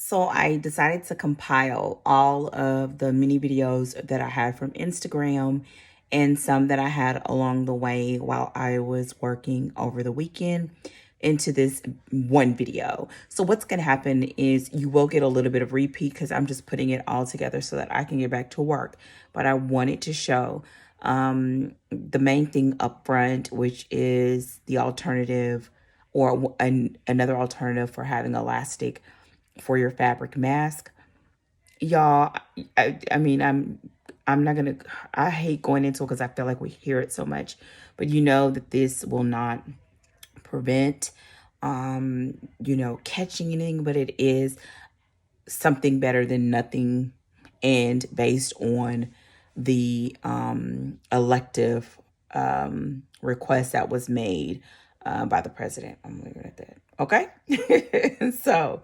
So I decided to compile all of the mini videos that I had from Instagram and some that I had along the way while I was working over the weekend into this one video. So what's going to happen is you will get a little bit of repeat because I'm just putting it all together so that I can get back to work. But I wanted to show the main thing up front, which is the alternative or another alternative for having elastic for your fabric mask. Y'all, I mean, I'm not gonna, I hate going into it because I feel like we hear it so much, but you know that this will not prevent, catching anything, but it is something better than nothing. And based on the elective request that was made by the president, I'm leaving it at that. Okay. So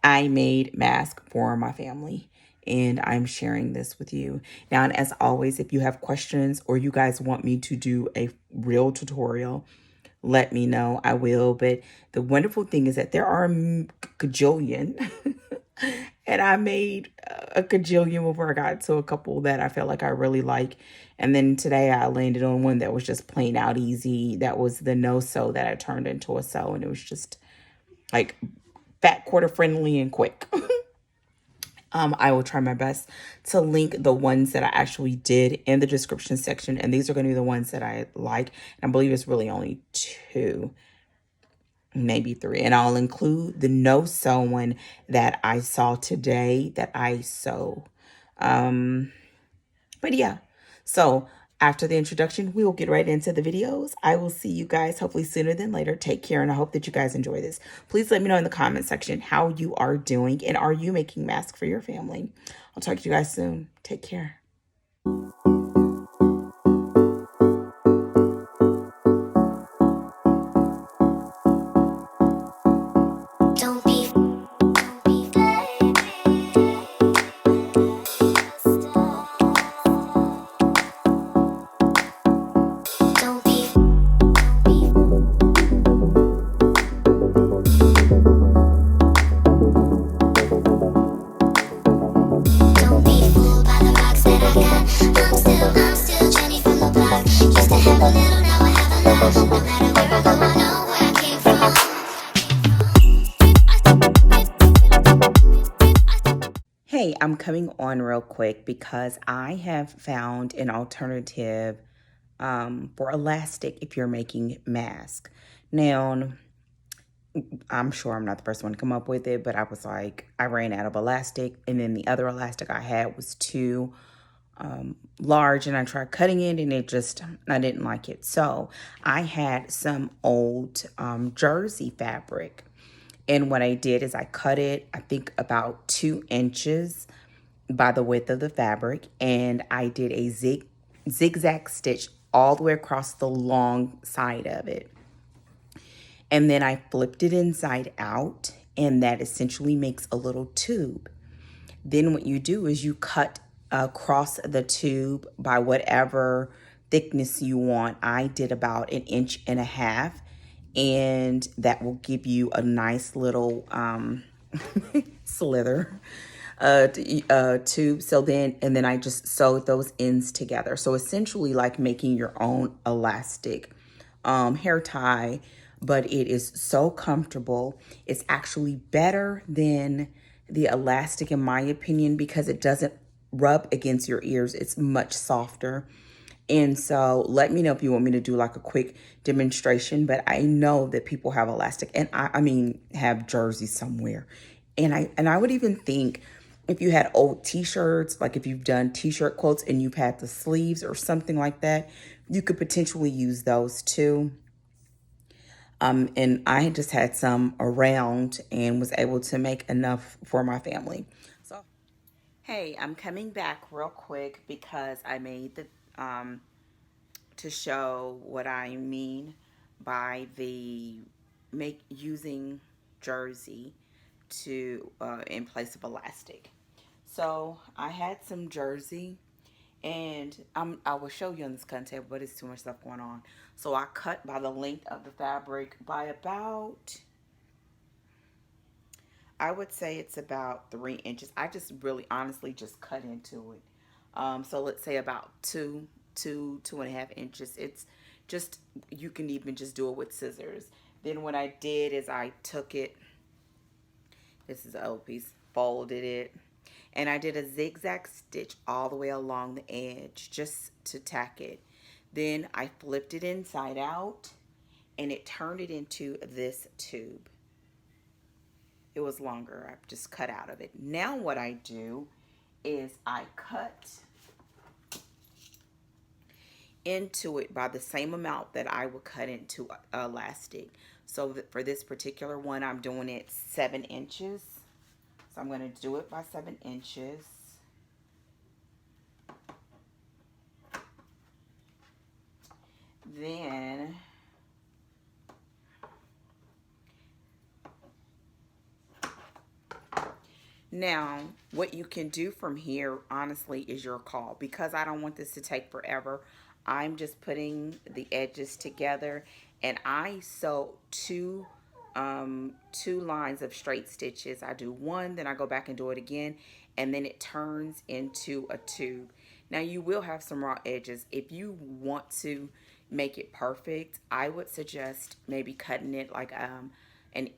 I made masks for my family and I'm sharing this with you. Now, and as always, if you have questions or you guys want me to do a real tutorial, let me know. I will. But the wonderful thing is that there are a cajillion and I made a cajillion before I got to a couple that I felt like I really like. And then today I landed on one that was just plain out easy. That was the no sew that I turned into a sew, and it was just like fat quarter friendly and quick. I will try my best to link the ones that I actually did in the description section. And these are going to be the ones that I like. And I believe it's really only 2, maybe 3. And I'll include the no sew one that I saw today that I sew. But yeah, so after the introduction, we will get right into the videos. I will see you guys hopefully sooner than later. Take care, and I hope that you guys enjoy this. Please let me know in the comment section how you are doing, and are you making masks for your family? I'll talk to you guys soon. Take care. Hey, I'm coming on real quick because I have found an alternative for elastic if you're making masks. Now, I'm sure I'm not the first one to come up with it, but I was like, I ran out of elastic, and then the other elastic I had was too large, and I tried cutting it, and I didn't like it. So I had some old jersey fabric, and what I did is I cut it, I think about 2 inches by the width of the fabric, and I did a zigzag stitch all the way across the long side of it. And then I flipped it inside out, and that essentially makes a little tube. Then what you do is you cut across the tube by whatever thickness you want. I did about 1.5 inches, and that will give you a nice little slither tube. So then I just sewed those ends together. So essentially like making your own elastic hair tie, but it is so comfortable. It's actually better than the elastic in my opinion because it doesn't rub against your ears. It's much softer. And so let me know if you want me to do like a quick demonstration, but I know that people have elastic, and I mean have jerseys somewhere. And I would even think if you had old t-shirts, like if you've done t-shirt quotes and you've had the sleeves or something like that, you could potentially use those too. And I just had some around and was able to make enough for my family. So, hey, I'm coming back real quick because I made the, to show what I mean by the using jersey to, in place of elastic. So I had some jersey, and I will show you on this cutting table, but it's too much stuff going on. So I cut by the length of the fabric by about, I would say it's about 3 inches. I just really honestly just cut into it. So let's say about 2.5 inches. It's just, you can even just do it with scissors. Then what I did is I took it, this is an old piece, folded it, and I did a zigzag stitch all the way along the edge just to tack it. Then I flipped it inside out and it turned it into this tube. It was longer. I just cut out of it. Now what I do is I cut into it by the same amount that I would cut into elastic. So for this particular one, I'm doing it 7 inches. So I'm going to do it by 7 inches. Then now, what you can do from here, honestly, is your call. Because I don't want this to take forever, I'm just putting the edges together, and I sew two lines of straight stitches. I do one, then I go back and do it again, and then it turns into a tube. Now, you will have some raw edges. If you want to make it perfect, I would suggest maybe cutting it like an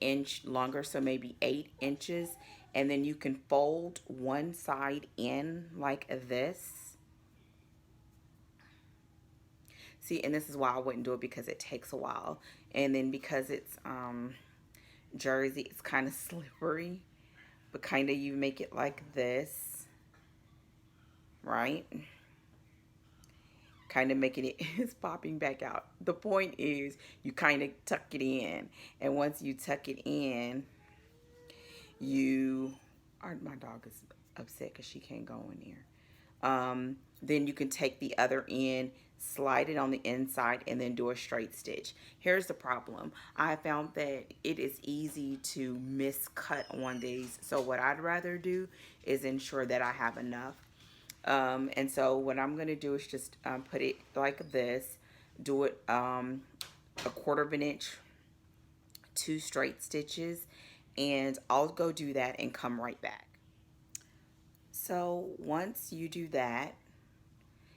inch longer, so maybe 8 inches, and then you can fold one side in like this. See, and this is why I wouldn't do it, because it takes a while. And then because it's jersey, it's kind of slippery, but kind of you make it like this, right? Kind of making it is popping back out. The point is you kind of tuck it in, and once you tuck it in, you my dog is upset because she can't go in there. Then you can take the other end, slide it on the inside, and then do a straight stitch. Here's the problem. I found that it is easy to miscut on these, so what I'd rather do is ensure that I have enough. And so what I'm going to do is just put it like this, do it a 1/4 of an inch, 2 straight stitches, and I'll go do that and come right back. So once you do that,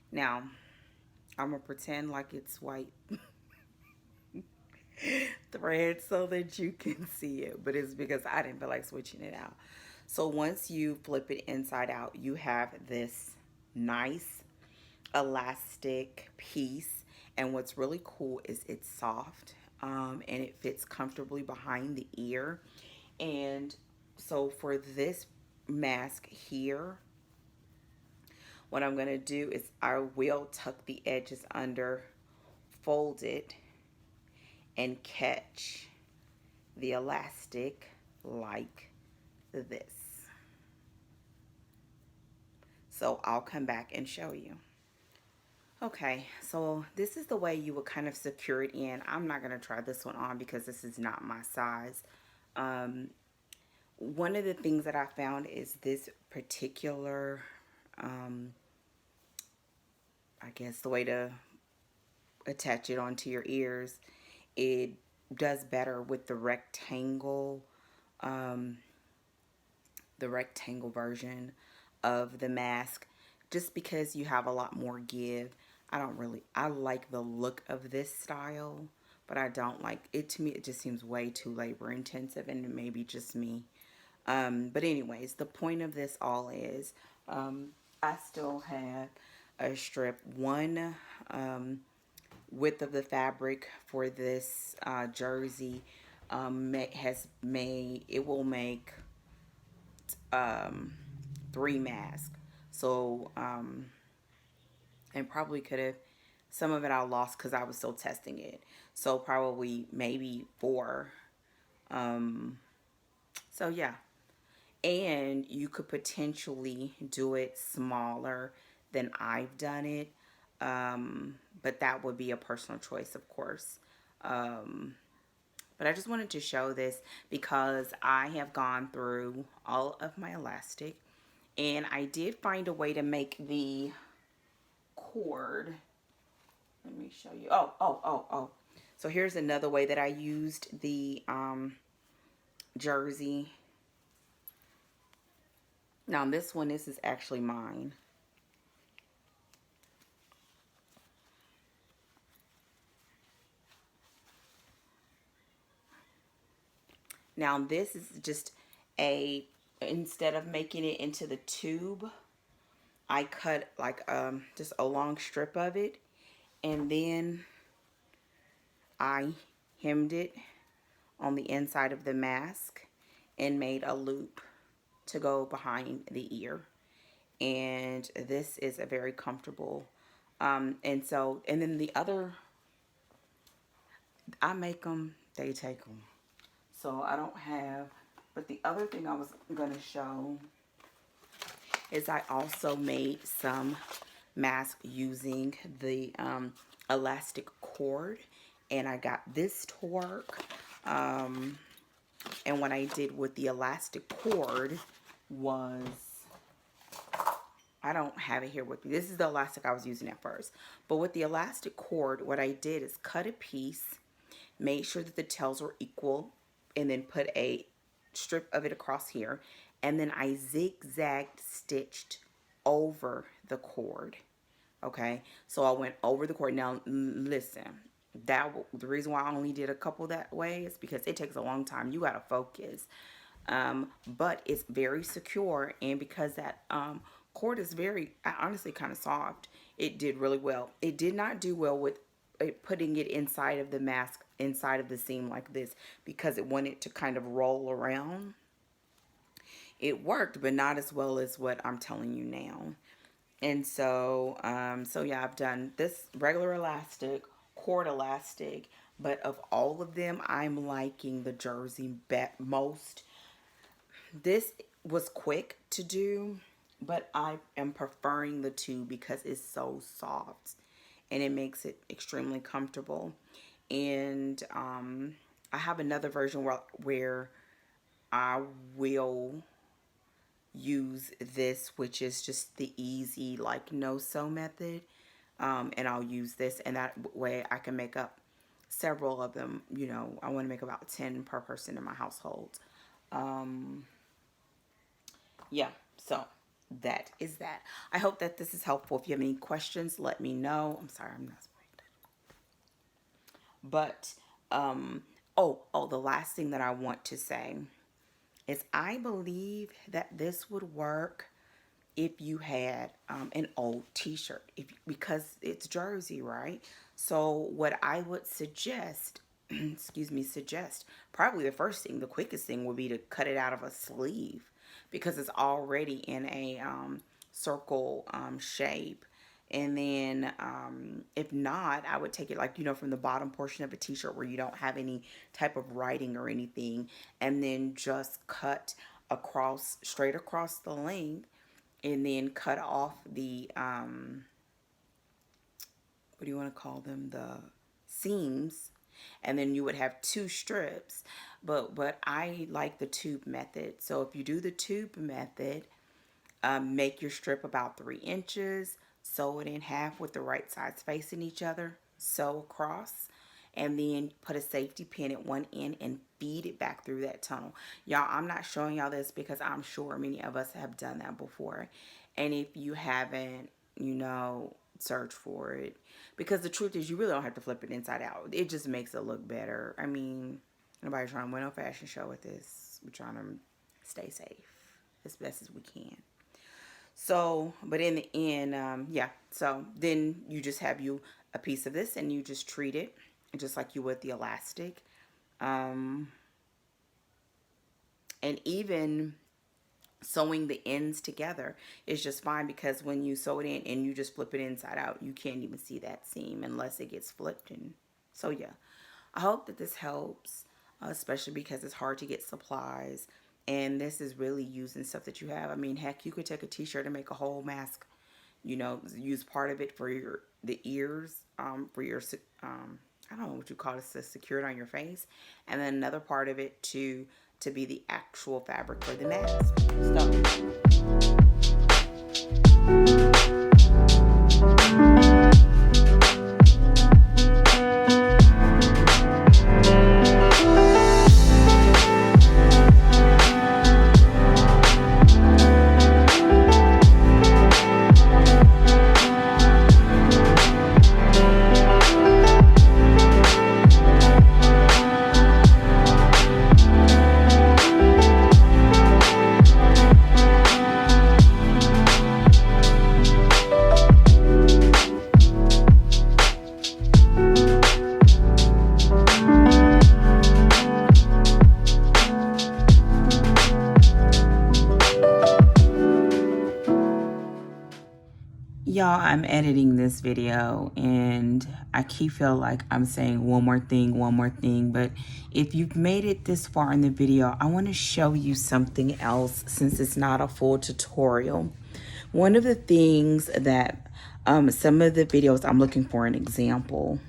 now I'm gonna pretend like it's white thread so that you can see it, but it's because I didn't feel like switching it out. So once you flip it inside out, you have this nice elastic piece, and what's really cool is it's soft, and it fits comfortably behind the ear. And so for this mask here, what I'm going to do is I will tuck the edges under, fold it, and catch the elastic like this. So I'll come back and show you. Okay, so this is the way you would kind of secure it in. I'm not going to try this one on because this is not my size. One of the things that I found is this particular, I guess the way to attach it onto your ears, it does better with the rectangle version of the mask, just because you have a lot more give. I like the look of this style, but I don't like it. To me, it just seems way too labor intensive, and it may be just me. But anyways, the point of this all is, I still have a strip, one width of the fabric for this jersey it will make 3 masks. So and probably could have, some of it I lost because I was still testing it, so probably maybe 4. So yeah, and you could potentially do it smaller than I've done it, but that would be a personal choice, of course. But I just wanted to show this because I have gone through all of my elastic, and I did find a way to make the cord. Let me show you. Oh. So here's another way that I used the jersey Now this one, this is actually mine. Now this is just instead of making it into the tube, I cut like just a long strip of it, and then I hemmed it on the inside of the mask and made a loop to go behind the ear. And this is a very comfortable, and then the other, I make them, they take them. So I don't have, but the other thing I was going to show is I also made some masks using the elastic cord, and I got this to work. And what I did with the elastic cord was, I don't have it here with me. This is the elastic I was using at first. But with the elastic cord, what I did is cut a piece, made sure that the tails were equal, and then put a strip of it across here. And then I zigzagged stitched over the cord. Okay, so I went over the cord. Now listen, the reason why I only did a couple that way is because it takes a long time. You gotta focus. But it's very secure, and because that cord is very, honestly, kind of soft, it did really well. It did not do well with putting it inside of the mask, inside of the seam like this, because it wanted to kind of roll around. It worked, but not as well as what I'm telling you now. And so, so yeah, I've done this regular elastic, cord elastic, but of all of them, I'm liking the jersey most. This was quick to do, but I am preferring the two because it's so soft and it makes it extremely comfortable. And I have another version where I will use this, which is just the easy, like, no sew method. And I'll use this, and that way I can make up several of them. You know, I want to make about 10 per person in my household. Yeah, so that is that. I hope that this is helpful. If you have any questions, let me know. I'm sorry, I'm not spraying that. But, the last thing that I want to say is I believe that this would work if you had an old t-shirt, because it's jersey, right? So what I would suggest, probably the first thing, the quickest thing would be to cut it out of a sleeve, because it's already in a circle shape. And then if not, I would take it, like, you know, from the bottom portion of a t-shirt where you don't have any type of writing or anything, and then just cut straight across the length, and then cut off the what do you want to call them, the seams, and then you would have two strips. But I like the tube method. So if you do the tube method, make your strip about 3 inches, sew it in half with the right sides facing each other, sew across, and then put a safety pin at one end and feed it back through that tunnel. Y'all, I'm not showing y'all this because I'm sure many of us have done that before. And if you haven't, you know, search for it, because the truth is you really don't have to flip it inside out. It just makes it look better. I mean, nobody's trying to win no fashion show with this. We're trying to stay safe as best as we can. So, but in the end, yeah, so then you just have a piece of this, and you just treat it just like you would the elastic. And even sewing the ends together is just fine, because when you sew it in and you just flip it inside out, you can't even see that seam unless it gets flipped. And so yeah, I hope that this helps, especially because it's hard to get supplies, and this is really using stuff that you have. I mean, heck, you could take a t-shirt and make a whole mask, you know, use part of it for the ears, for your I don't know what you call it, to secure it on your face, and then another part of it to be the actual fabric for the mask. So Y'all, I'm editing this video and I keep feel like I'm saying one more thing, but if you've made it this far in the video, I want to show you something else since it's not a full tutorial. One of the things that some of the videos, I'm looking for an example.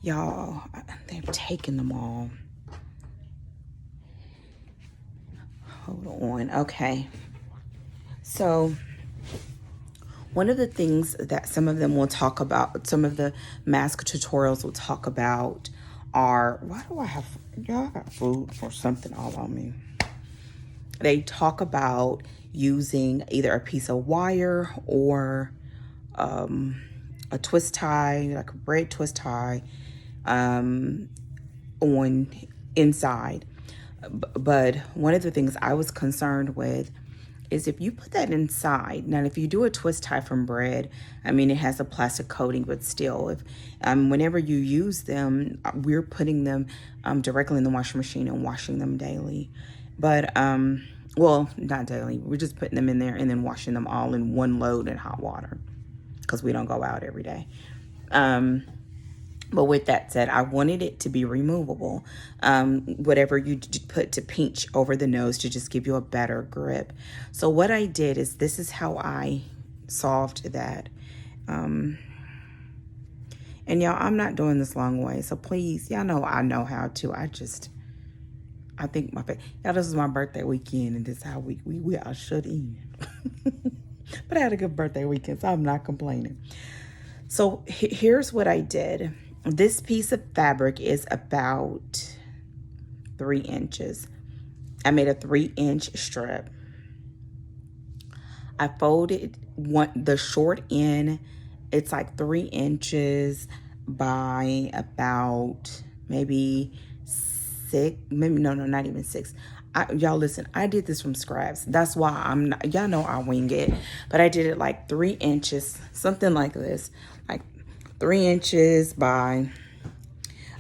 Y'all, they've taken them all. Hold on. Okay. So one of the things that some of them will talk about, some of the mask tutorials will talk about are, why do I have, y'all got food or something all on me. They talk about using either a piece of wire or a twist tie, like a braid twist tie, on inside. But one of the things I was concerned with is if you put that inside. Now, if you do a twist tie from bread, I mean, it has a plastic coating, but still, if whenever you use them, we're putting them directly in the washing machine and washing them daily. But, well, not daily. We're just putting them in there and then washing them all in one load in hot water because we don't go out every day. But with that said, I wanted it to be removable. Whatever you put to pinch over the nose to just give you a better grip. So what I did is, this is how I solved that. And y'all, I'm not doing this long way. So please, y'all know I know how to. I think y'all, this is my birthday weekend and this is how we are shut in. But I had a good birthday weekend, so I'm not complaining. So here's what I did. This piece of fabric is about 3 inches. I made a 3-inch strip. I folded the short end. It's like 3 inches by about maybe 6, maybe no, not even 6. Y'all listen, I did this from scraps. That's why I'm not, y'all know I wing it, but I did it like 3 inches, something like this, like 3 inches by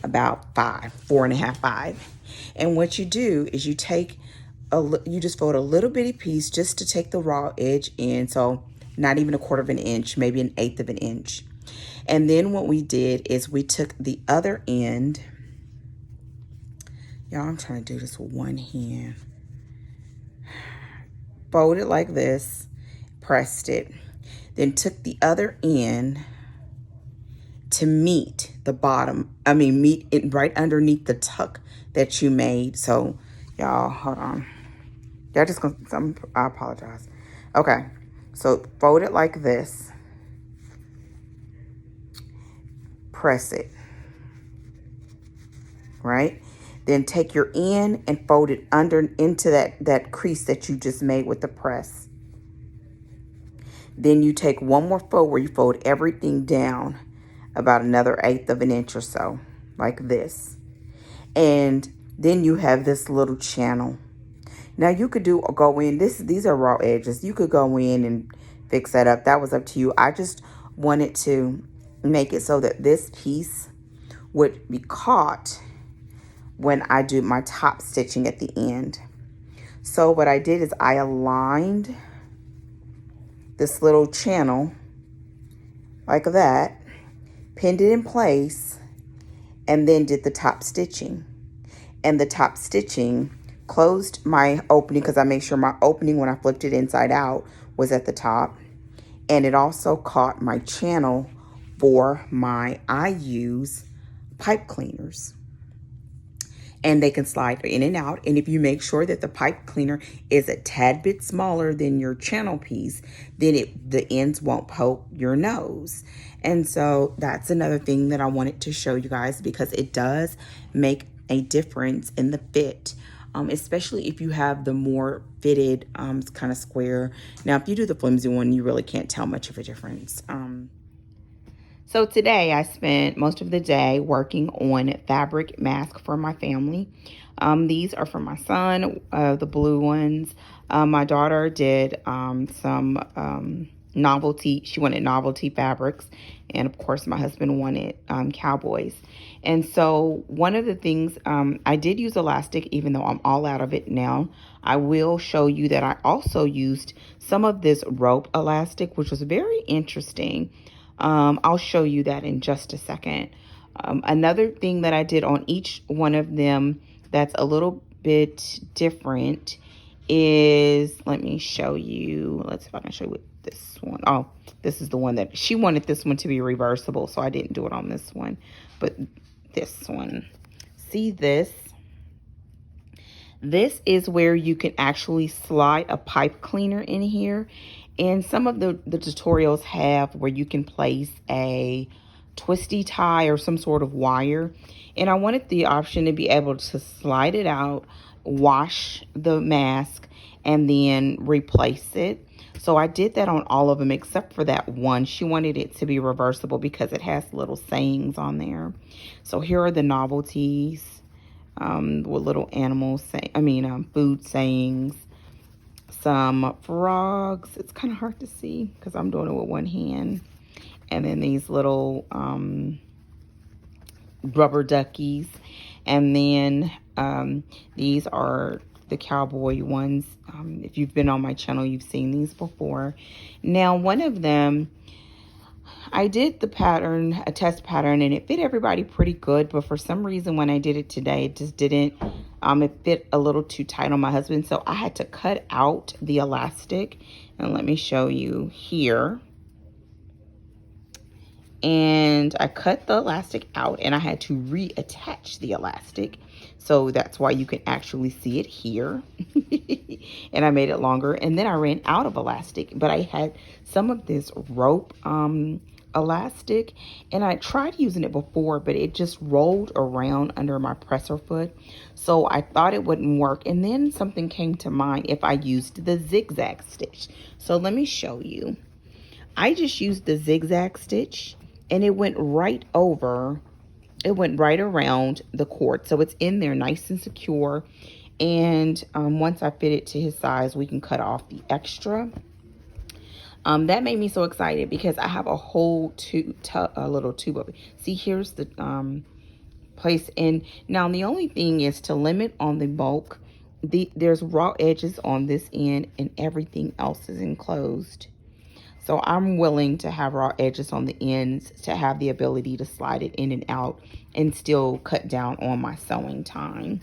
about 4.5, 5. And what you do is you just fold a little bitty piece just to take the raw edge in. So not even 1/4 of an inch, maybe 1/8 of an inch. And then what we did is we took the other end. Y'all, I'm trying to do this with one hand. Fold it like this, pressed it, then took the other end to meet the bottom. Meet it right underneath the tuck that you made. So y'all, hold on. Y'all just gonna, I apologize. Okay, so fold it like this, press it, right? Then take your end and fold it into that crease that you just made with the press. Then you take one more fold where you fold everything down about another 1/8 of an inch or so, like this. And then you have this little channel. Now you could go in, these are raw edges. You could go in and fix that up. That was up to you. I just wanted to make it so that this piece would be caught when I do my top stitching at the end. So what I did is I aligned this little channel like that, pinned it in place, and then did the top stitching. And the top stitching closed my opening, because I made sure my opening when I flipped it inside out was at the top. And it also caught my channel for I use pipe cleaners. And they can slide in and out. And if you make sure that the pipe cleaner is a tad bit smaller than your channel piece, then the ends won't poke your nose. And so that's another thing that I wanted to show you guys, because it does make a difference in the fit, especially if you have the more fitted kind of square. Now, if you do the flimsy one, you really can't tell much of a difference. So today I spent most of the day working on fabric mask for my family. These are for my son, the blue ones. My daughter did some novelty. She wanted novelty fabrics. And of course, my husband wanted cowboys. And so one of the things, I did use elastic, even though I'm all out of it now. I will show you that I also used some of this rope elastic, which was very interesting. I'll show you that in just a second. Another thing that I did on each one of them that's a little bit different is, let me show you. Let's see if I can show you this one. Oh, this is the one that she wanted this one to be reversible, so I didn't do it on this one, but this one. See this? This is where you can actually slide a pipe cleaner in here. And some of the tutorials have where you can place a twisty tie or some sort of wire. And I wanted the option to be able to slide it out, wash the mask, and then replace it. So I did that on all of them except for that one. She wanted it to be reversible because it has little sayings on there. So here are the novelties with little animals, food sayings. Some frogs. It's kind of hard to see because I'm doing it with one hand. And then these little rubber duckies. And then these are the cowboy ones. If you've been on my channel, you've seen these before. Now, one of them, I did the pattern, a test pattern, and it fit everybody pretty good. But for some reason, when I did it today, it just didn't. It fit a little too tight on my husband. So I had to cut out the elastic. And let me show you here. And I cut the elastic out and I had to reattach the elastic. So that's why you can actually see it here. And I made it longer. And then I ran out of elastic, but I had some of this rope elastic, and I tried using it before, but it just rolled around under my presser foot. So I thought it wouldn't work. And then something came to mind if I used the zigzag stitch. So let me show you. I just used the zigzag stitch and it went right over, it went right around the cord. So it's in there nice and secure. And once I fit it to his size, we can cut off the extra. That made me so excited because I have a whole little tube of it. See, here's the place in. Now, the only thing is to limit on the bulk. There's raw edges on this end and everything else is enclosed. So I'm willing to have raw edges on the ends to have the ability to slide it in and out and still cut down on my sewing time.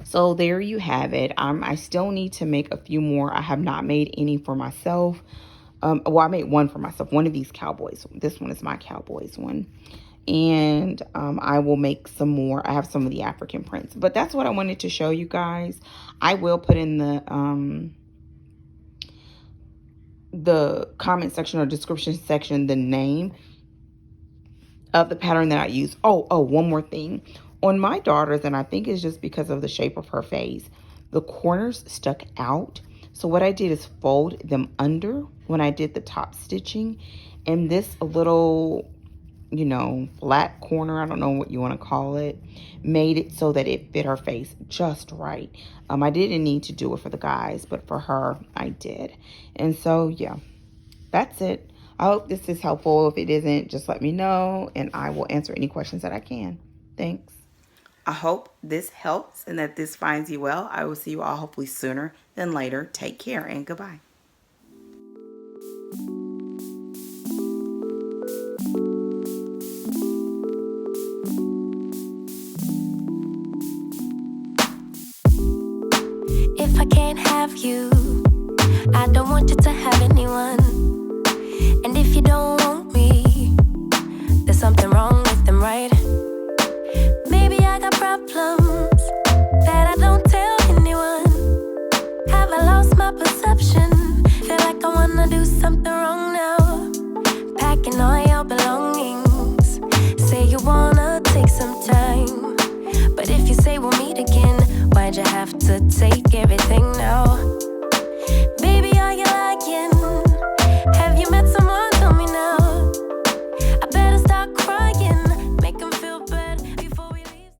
So there you have it. I still need to make a few more. I have not made any for myself. Well, I made one for myself, one of these cowboys. This one is my cowboys one. And I will make some more. I have some of the African prints. But that's what I wanted to show you guys. I will put in the comment section or description section the name of the pattern that I use. Oh, one more thing. On my daughters, and I think it's just because of the shape of her face, the corners stuck out. So what I did is fold them under when I did the top stitching. And this little, flat corner, I don't know what you want to call it, made it so that it fit her face just right. I didn't need to do it for the guys, but for her, I did. And so, yeah, that's it. I hope this is helpful. If it isn't, just let me know, and I will answer any questions that I can. Thanks. I hope this helps and that this finds you well. I will see you all hopefully sooner than later. Take care and goodbye. If I can't have you, I don't want you to have anyone. And if you don't want me, there's something wrong with them, right? Maybe I got problems that I don't tell anyone. Have I lost my perception? Feel like I wanna do something wrong now. Packing all your belongings. Say you wanna take some time, but if you say we'll meet again, why'd you have to take everything now?